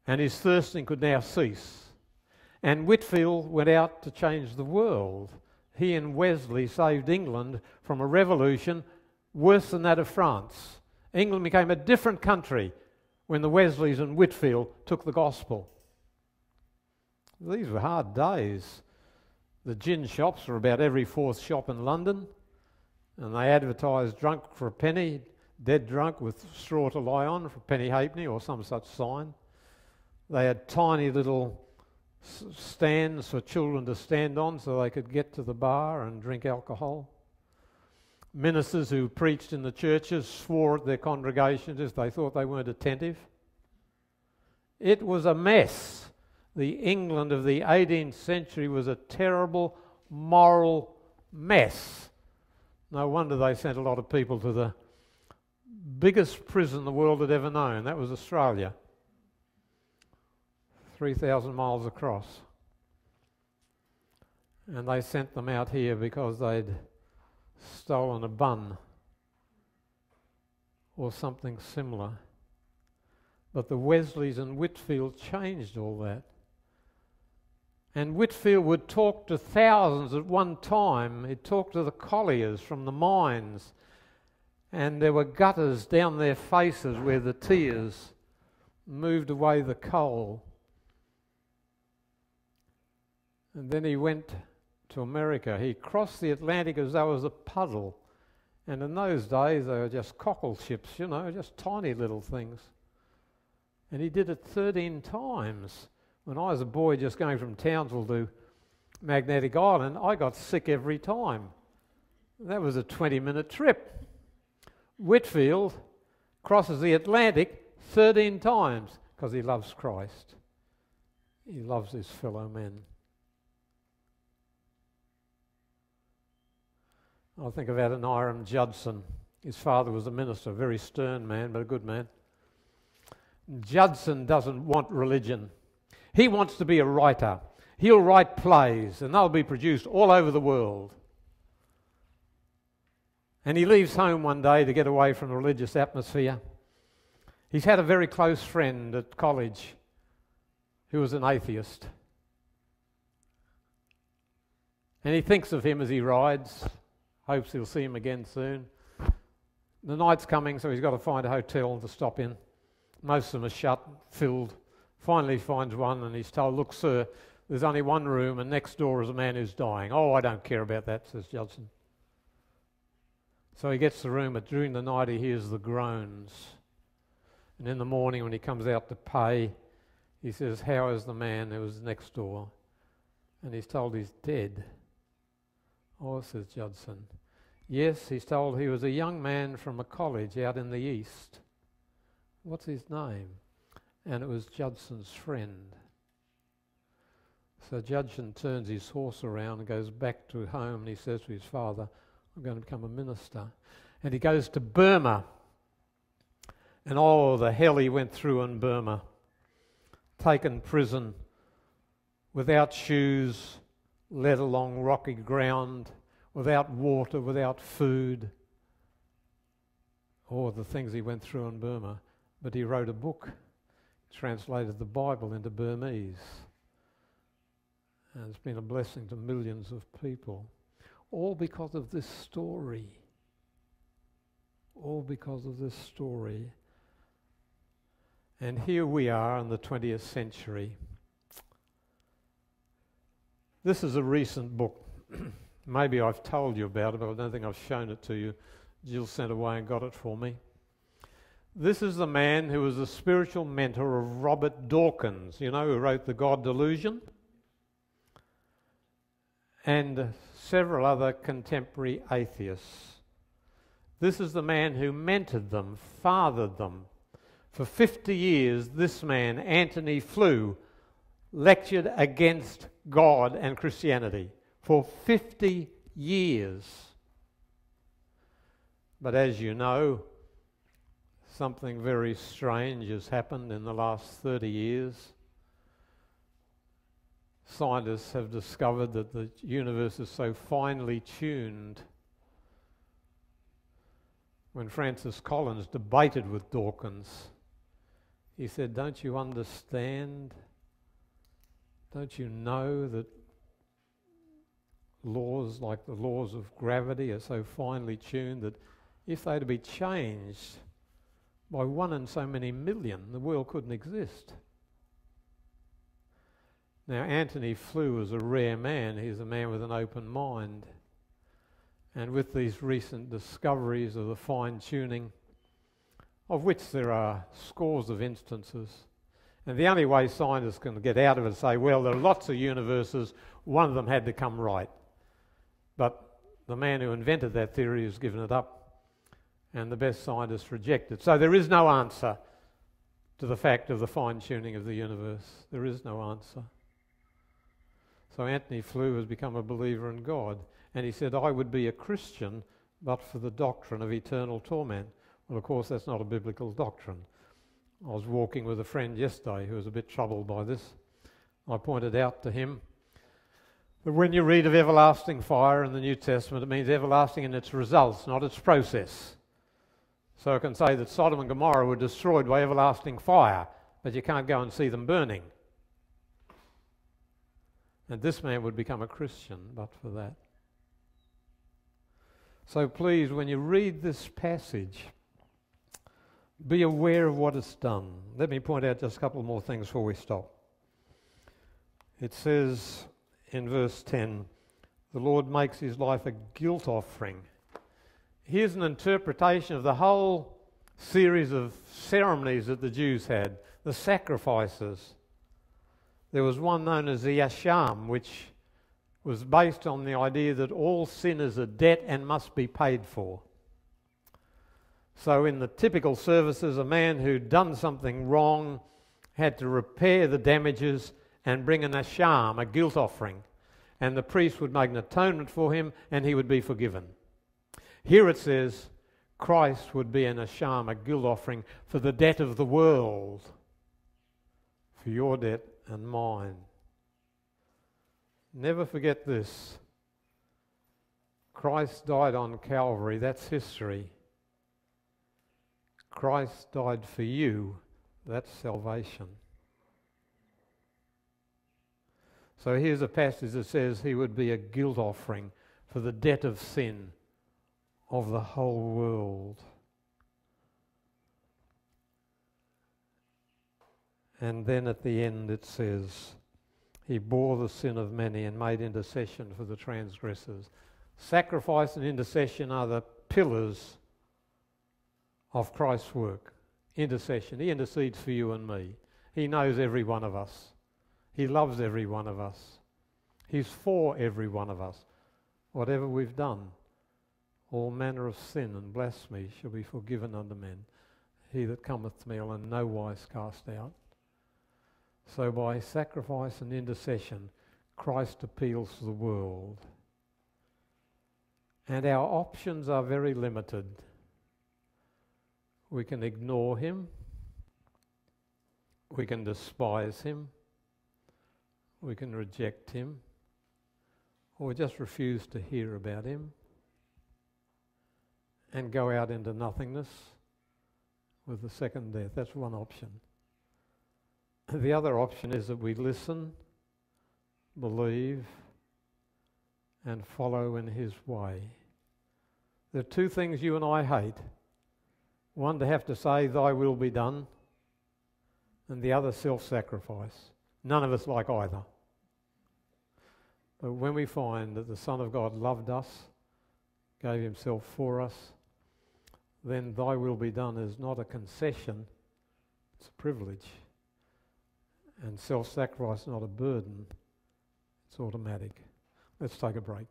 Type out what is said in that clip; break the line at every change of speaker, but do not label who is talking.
and his thirsting could now cease. And Whitefield went out to change the world. He and Wesley saved England from a revolution worse than that of France. England became a different country when the Wesleys and Whitefield took the gospel. These were hard days. The gin shops were about every fourth shop in London, and they advertised drunk for a penny, dead drunk with straw to lie on for a penny halfpenny or some such sign. They had tiny little stands for children to stand on so they could get to the bar and drink alcohol. Ministers who preached in the churches swore at their congregations if they thought they weren't attentive. It was a mess. The England of the 18th century was a terrible moral mess. No wonder they sent a lot of people to the biggest prison the world had ever known. That was Australia. 3,000 miles across. And they sent them out here because they'd stolen a bun or something similar. But the Wesleys and Whitefield changed all that. And Whitefield would talk to thousands at one time. He'd talk to the colliers from the mines, and there were gutters down their faces where the tears moved away the coal. And then he went to America. He crossed the Atlantic as though it was a puddle. And in those days, they were just cockle ships, you know, just tiny little things. And he did it 13 times. When I was a boy just going from Townsville to Magnetic Island, I got sick every time. That was a 20-minute trip. Whitefield crosses the Atlantic 13 times because he loves Christ. He loves his fellow men. I think of Adoniram Judson. His father was a minister, a very stern man, but a good man. Judson doesn't want religion. He wants to be a writer. He'll write plays, and they'll be produced all over the world. And he leaves home one day to get away from the religious atmosphere. He's had a very close friend at college who was an atheist. And he thinks of him as he rides, hopes he'll see him again soon. The night's coming, so he's got to find a hotel to stop in. Most of them are shut, filled. Finally he finds one and he's told, "Look, sir, there's only one room and next door is a man who's dying." "Oh, I don't care about that," says Judson. So he gets the room, but during the night he hears the groans. And in the morning when he comes out to pay, he says, "How is the man who was next door?" And he's told he's dead. "Oh," says Judson. "Yes," he's told, "he was a young man from a college out in the east." "What's his name?" And it was Judson's friend. So Judson turns his horse around and goes back to home, and he says to his father, "I'm going to become a minister." And he goes to Burma. And oh, the hell he went through in Burma. Taken prison, without shoes, led along rocky ground, without water, without food. Oh, the things he went through in Burma. But he wrote a book, translated the Bible into Burmese. And it's been a blessing to millions of people. All because of this story. All because of this story. And here we are in the 20th century. This is a recent book. Maybe I've told you about it, but I don't think I've shown it to you. Jill sent away and got it for me. This is the man who was the spiritual mentor of Robert Dawkins, you know, who wrote The God Delusion, and several other contemporary atheists. This is the man who mentored them, fathered them. For 50 years, this man, Anthony Flew, lectured against God and Christianity. For 50 years. But as you know, something very strange has happened in the last 30 years. Scientists have discovered that the universe is so finely tuned. When Francis Collins debated with Dawkins, He said, don't you understand? Don't you know that laws like the laws of gravity are so finely tuned that if they were to be changed by 1 in so many million, the world couldn't exist? Now, Antony Flew was a rare man. He's a man with an open mind. And with these recent discoveries of the fine-tuning, of which there are scores of instances, and the only way scientists can get out of it is say, well, there are lots of universes, one of them had to come right. But the man who invented that theory has given it up, and the best scientists reject it. So there is no answer to the fact of the fine-tuning of the universe. There is no answer. So Antony Flew has become a believer in God, and he said, I would be a Christian but for the doctrine of eternal torment. Well, of course, that's not a biblical doctrine. I was walking with a friend yesterday who was a bit troubled by this. I pointed out to him that when you read of everlasting fire in the New Testament, it means everlasting in its results, not its process. So I can say that Sodom and Gomorrah were destroyed by everlasting fire, but you can't go and see them burning. And this man would become a Christian but for that. So please, when you read this passage, be aware of what it's done. Let me point out just a couple more things before we stop. It says in verse 10, the Lord makes his life a guilt offering. Here's an interpretation of the whole series of ceremonies that the Jews had, the sacrifices. There was one known as the Yasham, which was based on the idea that all sin is a debt and must be paid for. So in the typical services, a man who'd done something wrong had to repair the damages and bring an asham, a guilt offering, and the priest would make an atonement for him and he would be forgiven. Here it says Christ would be an asham, a guilt offering for the debt of the world, for your debt and mine. Never forget this. Christ died on Calvary, that's history. Christ died for you, that's salvation. So here's a passage that says he would be a guilt offering for the debt of sin of the whole world. And then at the end it says, he bore the sin of many and made intercession for the transgressors. Sacrifice and intercession are the pillars of Christ's work. Intercession. He intercedes for you and me. He knows every one of us. He loves every one of us. He's for every one of us. Whatever we've done, all manner of sin and blasphemy shall be forgiven unto men. He that cometh to me will in no wise cast out. So by sacrifice and intercession, Christ appeals to the world. And our options are very limited. We can ignore him. We can despise him. We can reject him. Or just refuse to hear about him and go out into nothingness with the second death. That's one option. The other option is that we listen, believe, and follow in his way. There are two things you and I hate. One, to have to say, thy will be done, and the other, self-sacrifice. None of us like either. But when we find that the Son of God loved us, gave himself for us, then thy will be done is not a concession, it's a privilege. And self-sacrifice is not a burden, it's automatic. Let's take a break.